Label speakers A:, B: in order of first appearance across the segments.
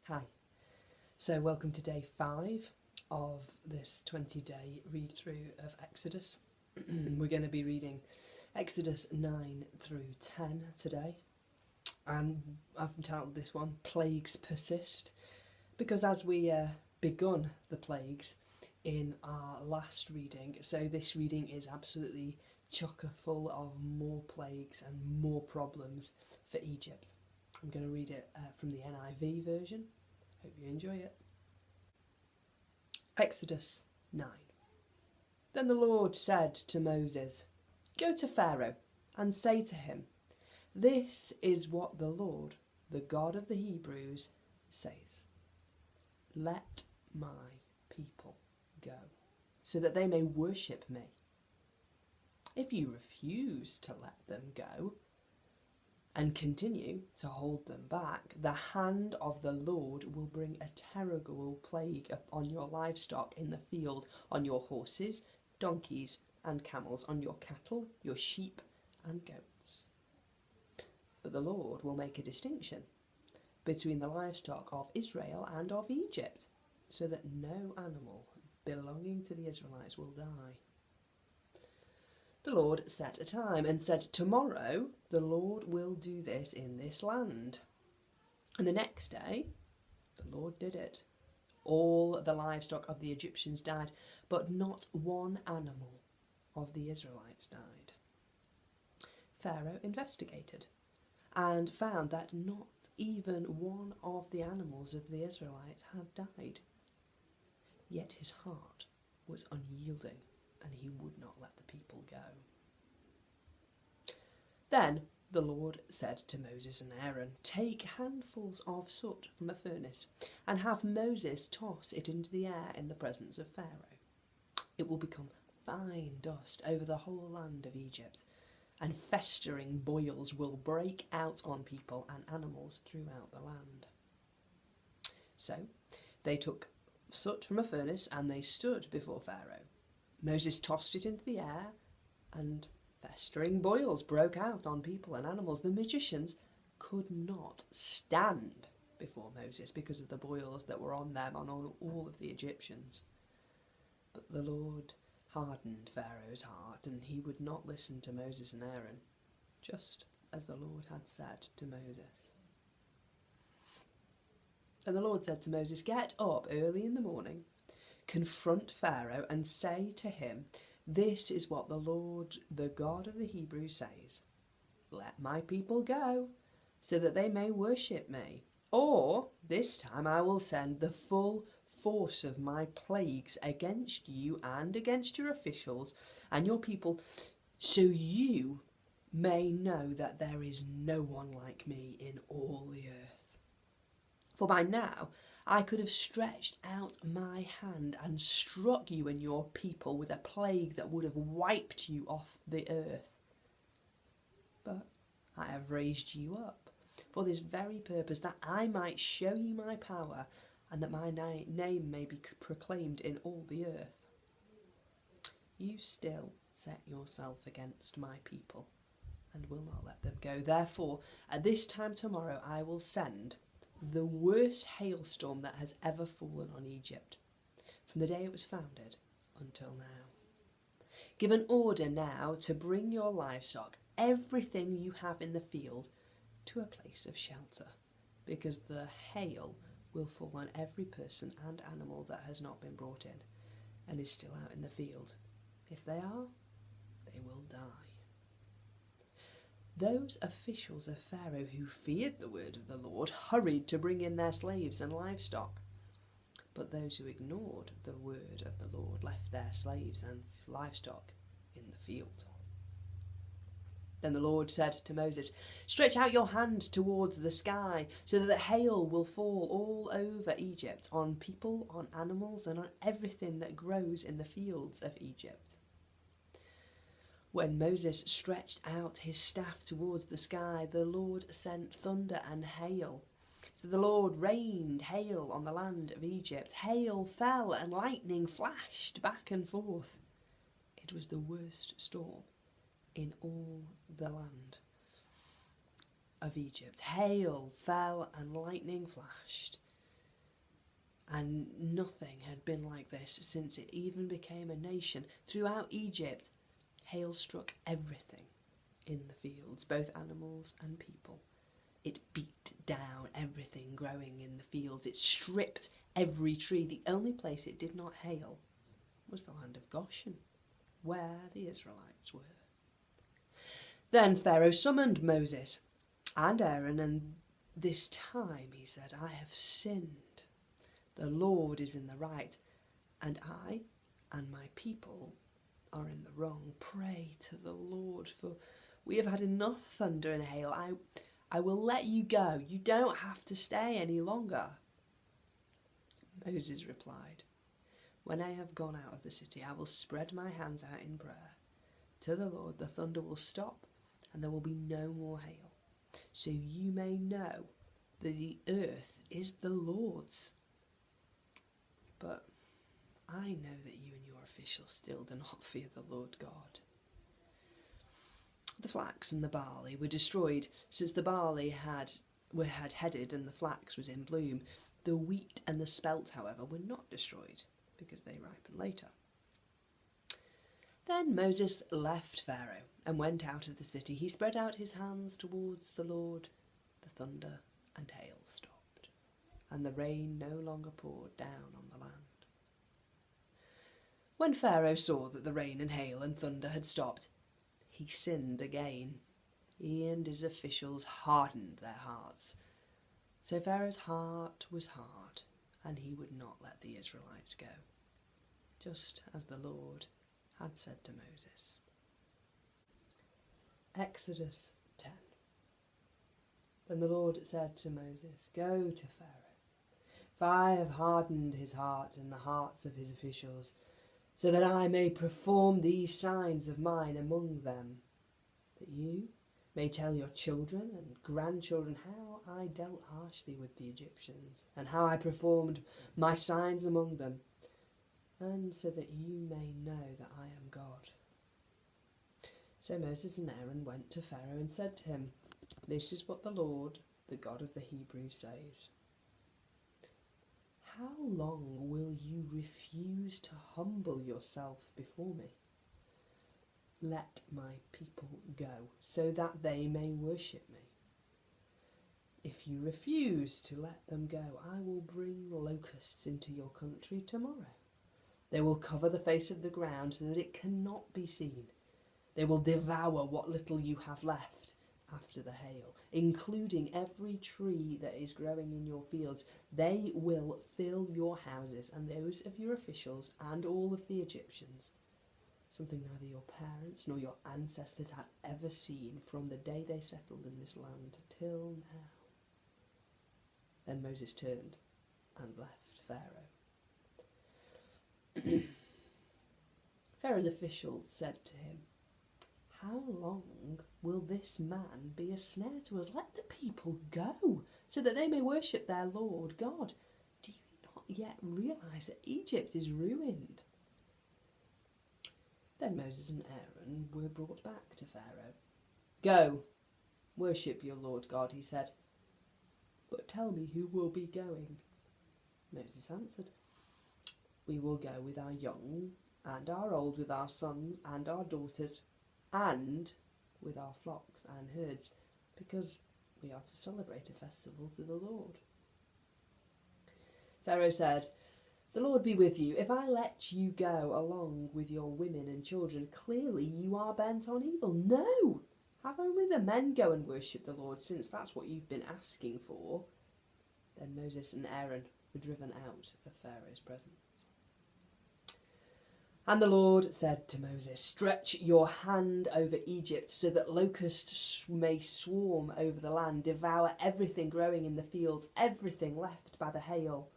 A: Hi. So welcome to day 5 of this 20-day read-through of Exodus. We're going to be reading Exodus 9 through 10 today. And I've entitled this one, Plagues Persist, because as we begun the plagues in our last reading, so this reading is absolutely chocker full of more plagues and more problems for Egypt. I'm going to read it from the NIV version. Hope you enjoy it. Exodus 9. Then the Lord said to Moses, "Go to Pharaoh and say to him, 'This is what the Lord, the God of the Hebrews, says. Let my people go, so that they may worship me. If you refuse to let them go and continue to hold them back, the hand of the Lord will bring a terrible plague upon your livestock in the field, on your horses, donkeys and camels, on your cattle, your sheep and goats. But the Lord will make a distinction between the livestock of Israel and of Egypt, so that no animal belonging to the Israelites will die.' The Lord set a time and said, 'Tomorrow the Lord will do this in this land.' And the next day the Lord did it. All the livestock of the Egyptians died, but not one animal of the Israelites died. Pharaoh investigated and found that not even one of the animals of the Israelites had died. Yet his heart was unyielding, and he would not let the people go. Then the Lord said to Moses and Aaron, 'Take handfuls of soot from a furnace and have Moses toss it into the air in the presence of Pharaoh. It will become fine dust over the whole land of Egypt, and festering boils will break out on people and animals throughout the land.' So they took soot from a furnace and they stood before Pharaoh. Moses tossed it into the air, and festering boils broke out on people and animals. The magicians could not stand before Moses because of the boils that were on them and on all of the Egyptians. But the Lord hardened Pharaoh's heart, and he would not listen to Moses and Aaron, just as the Lord had said to Moses. And the Lord said to Moses, 'Get up early in the morning, confront Pharaoh and say to him, "This is what the Lord, the God of the Hebrews, says. Let my people go, so that they may worship me. Or this time I will send the full force of my plagues against you and against your officials and your people, so you may know that there is no one like me in all the earth. For by now I could have stretched out my hand and struck you and your people with a plague that would have wiped you off the earth. But I have raised you up for this very purpose, that I might show you my power and that my name may be proclaimed in all the earth. You still set yourself against my people and will not let them go. Therefore, at this time tomorrow I will send the worst hailstorm that has ever fallen on Egypt, from the day it was founded until now. Give an order now to bring your livestock, everything you have in the field, to a place of shelter, because the hail will fall on every person and animal that has not been brought in and is still out in the field. If they are, they will die.' Those officials of Pharaoh who feared the word of the Lord hurried to bring in their slaves and livestock. But those who ignored the word of the Lord left their slaves and livestock in the field. Then the Lord said to Moses, 'Stretch out your hand towards the sky, so that the hail will fall all over Egypt, on people, on animals, and on everything that grows in the fields of Egypt.' When Moses stretched out his staff towards the sky, the Lord sent thunder and hail. So the Lord rained hail on the land of Egypt. Hail fell and lightning flashed back and forth. It was the worst storm in all the land of Egypt. Hail fell and lightning flashed. and nothing had been like this since it even became a nation. Throughout Egypt, hail struck everything in the fields, both animals and people. It beat down everything growing in the fields. It stripped every tree. The only place it did not hail was the land of Goshen, where the Israelites were. Then Pharaoh summoned Moses and Aaron, and this time he said, I have sinned. The Lord is in the right, and I and my people are in the wrong. Pray to the Lord, for we have had enough thunder and hail. I will let you go. You don't have to stay any longer. Moses replied, when I have gone out of the city, I will spread my hands out in prayer to the Lord. The thunder will stop, and there will be no more hail. So you may know that the earth is the Lord's. But I know that you and your officials still do not fear the Lord God. The flax and the barley were destroyed, since the barley had headed and the flax was in bloom. The wheat and the spelt, however, were not destroyed, because they ripen later. Then Moses left Pharaoh and went out of the city. He spread out his hands towards the Lord. The thunder and hail stopped, and the rain no longer poured down on the land. When Pharaoh saw that the rain and hail and thunder had stopped, he sinned again. He and his officials hardened their hearts. So Pharaoh's heart was hard, and he would not let the Israelites go, just as the Lord had said to Moses. Exodus 10. Then the Lord said to Moses, go to Pharaoh, for I have hardened his heart and the hearts of his officials, so that I may perform these signs of mine among them, that you may tell your children and grandchildren how I dealt harshly with the Egyptians, and how I performed my signs among them, and so that you may know that I am God. So Moses and Aaron went to Pharaoh and said to him, this is what the Lord, the God of the Hebrews, says. How long will you refuse to humble yourself before me? Let my people go, so that they may worship me. If you refuse to let them go, I will bring locusts into your country tomorrow. They will cover the face of the ground so that it cannot be seen. They will devour what little you have left after the hail, including every tree that is growing in your fields. They will fill your houses and those of your officials and all of the Egyptians, something neither your parents nor your ancestors had ever seen from the day they settled in this land till now. Then Moses turned and left Pharaoh. Pharaoh's officials said to him, how long will this man be a snare to us? Let the people go, so that they may worship their Lord God. Do you not yet realise that Egypt is ruined? Then Moses and Aaron were brought back to Pharaoh. Go, worship your Lord God, he said. But tell me who will be going. Moses answered, we will go with our young and our old, with our sons and our daughters, and with our flocks and herds, because we are to celebrate a festival to the Lord. Pharaoh said, the Lord be with you. If I let you go along with your women and children, clearly you are bent on evil. No! Have only the men go and worship the Lord, since that's what you've been asking for. Then Moses and Aaron were driven out of Pharaoh's presence. And the Lord said to Moses, stretch your hand over Egypt so that locusts may swarm over the land, devour everything growing in the fields, everything left by the hail.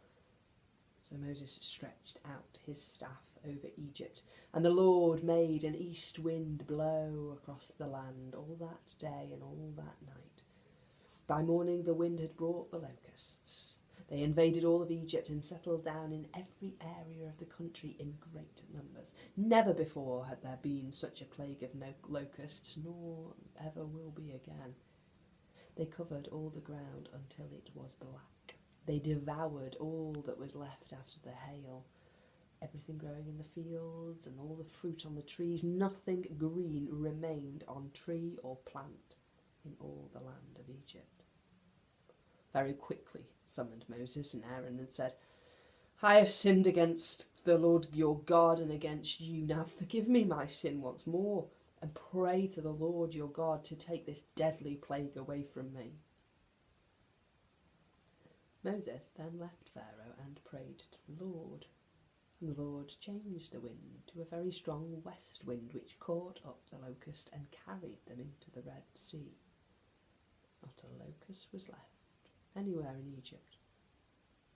A: So Moses stretched out his staff over Egypt, and the Lord made an east wind blow across the land all that day and all that night. By morning the wind had brought the locusts. They invaded all of Egypt and settled down in every area of the country in great numbers. Never before had there been such a plague of locusts, nor ever will be again. They covered all the ground until it was black. They devoured all that was left after the hail, everything growing in the fields and all the fruit on the trees. Nothing green remained on tree or plant in all the land of Egypt. Pharaoh quickly summoned Moses and Aaron and said, I have sinned against the Lord your God and against you. Now forgive me my sin once more, and pray to the Lord your God to take this deadly plague away from me. Moses then left Pharaoh and prayed to the Lord. And the Lord changed the wind to a very strong west wind, which caught up the locust and carried them into the Red Sea. Not a locust was left anywhere in Egypt,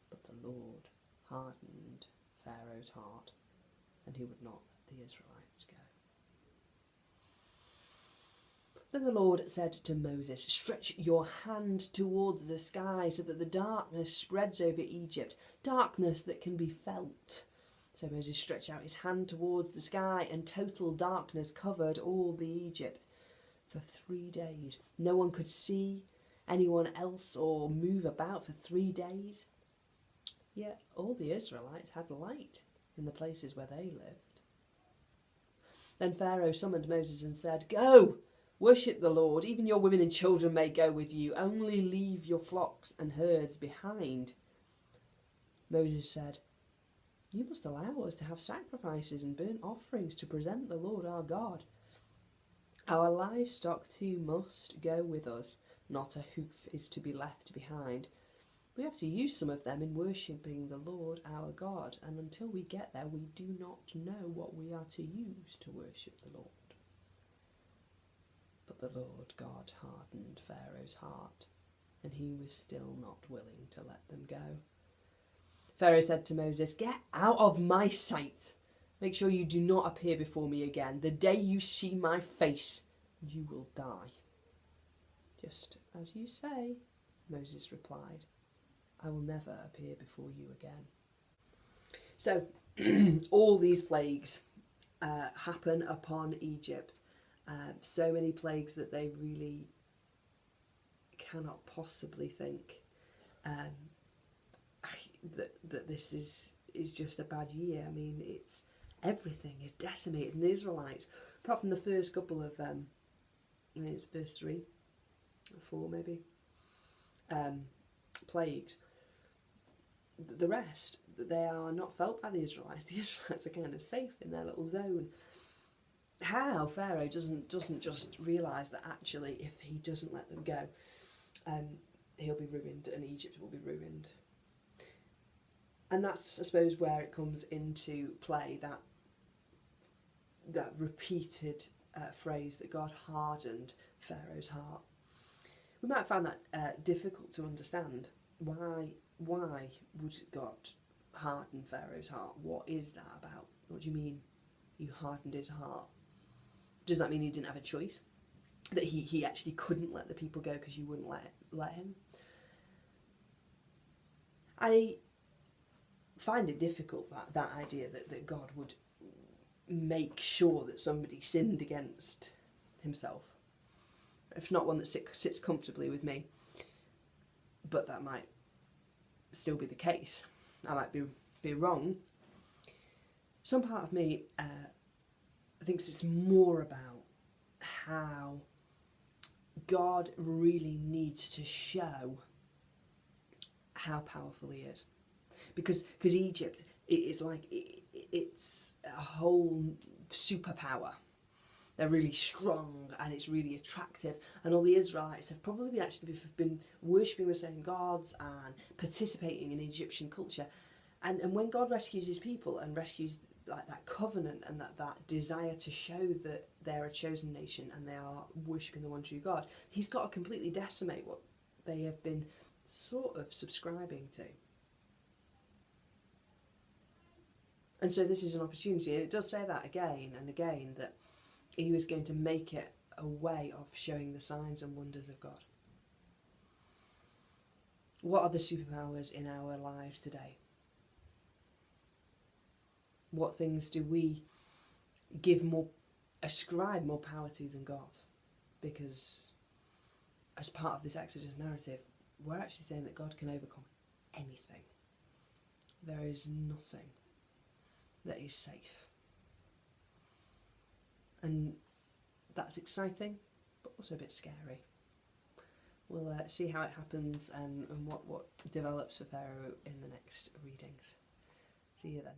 A: but the Lord hardened Pharaoh's heart, and he would not let the Israelites go. Then the Lord said to Moses, stretch your hand towards the sky so that the darkness spreads over Egypt, darkness that can be felt. So Moses stretched out his hand towards the sky, and total darkness covered all the Egypt for 3 days. No one could see anyone else or move about for 3 days. Yet all the Israelites had light in the places where they lived. Then Pharaoh summoned Moses and said, go, worship the Lord. Even your women and children may go with you. Only leave your flocks and herds behind. Moses said, you must allow us to have sacrifices and burnt offerings to present the Lord our God. Our livestock too must go with us. Not a hoof is to be left behind. We have to use some of them in worshipping the Lord our God, and until we get there we do not know what we are to use to worship the Lord. But the Lord God hardened Pharaoh's heart, and he was still not willing to let them go. Pharaoh said to Moses, get out of my sight. Make sure you do not appear before me again. The day you see my face, you will die. Just as you say, Moses replied. I will never appear before you again. So, all these plagues happen upon Egypt. So many plagues that they really cannot possibly think that this is just a bad year. I mean, it's everything is decimated. And the Israelites, apart from the first couple of, I mean, it's verse 3, 4 maybe, plagues, the rest, they are not felt by the Israelites. The Israelites are kind of safe in their little zone. How Pharaoh doesn't just realise that actually if he doesn't let them go, he'll be ruined and Egypt will be ruined. And that's, I suppose, where it comes into play, that repeated phrase that God hardened Pharaoh's heart. We might find that difficult to understand. Why would God harden Pharaoh's heart? What is that about? What do you mean you hardened his heart? Does that mean he didn't have a choice? That he actually couldn't let the people go because you wouldn't let him? I find it difficult, that idea that God would make sure that somebody sinned against himself. If not one that sits comfortably with me. But that might still be the case. I might be wrong. Some part of me thinks it's more about how God really needs to show how powerful he is. Because Egypt, it's a whole superpower. They're really strong and it's really attractive, and all the Israelites have probably actually been worshipping the same gods and participating in Egyptian culture. And when God rescues his people and rescues that covenant and that desire to show that they're a chosen nation and they are worshipping the one true God, he's got to completely decimate what they have been sort of subscribing to. And so this is an opportunity, and it does say that again and again, that he was going to make it a way of showing the signs and wonders of God. What are the superpowers in our lives today? What things do we ascribe more power to than God? Because as part of this Exodus narrative, we're actually saying that God can overcome. anything. There is nothing that is safe. And that's exciting, but also a bit scary. We'll see how it happens and what develops for Pharaoh in the next readings. See you then.